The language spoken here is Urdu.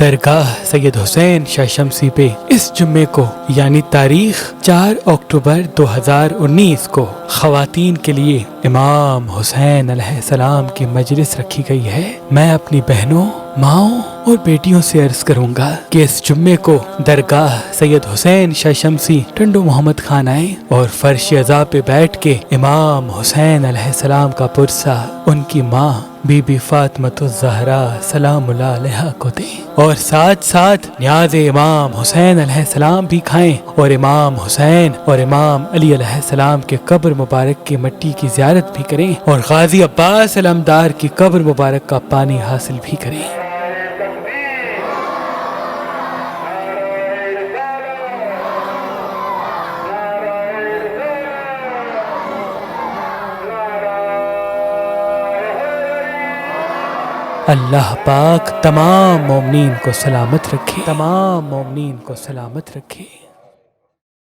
درگاہ سید حسین شاہ شمسی پہ اس جمعے کو یعنی تاریخ 4 اکتوبر 2019 کو خواتین کے لیے امام حسین علیہ السلام کی مجلس رکھی گئی ہے۔ میں اپنی بہنوں، ماؤں اور بیٹیوں سے عرض کروں گا کہ اس جمعے کو درگاہ سید حسین شاہ شمسی ٹنڈو محمد خان آئیں اور فرش عزا پہ بیٹھ کے امام حسین علیہ السلام کا پرسہ ان کی ماں بی بی فاطمۃ الزہرا سلام اللہ علیہا کو دیں، اور ساتھ ساتھ نیاز امام حسین علیہ السلام بھی کھائیں، اور امام حسین اور امام علی علیہ السلام کے قبر مبارک کی مٹی کی زیارت بھی کریں، اور غازی عباس علمدار کی قبر مبارک کا پانی حاصل بھی کریں۔ اللہ پاک تمام مومنین کو سلامت رکھے، تمام مومنین کو سلامت رکھے۔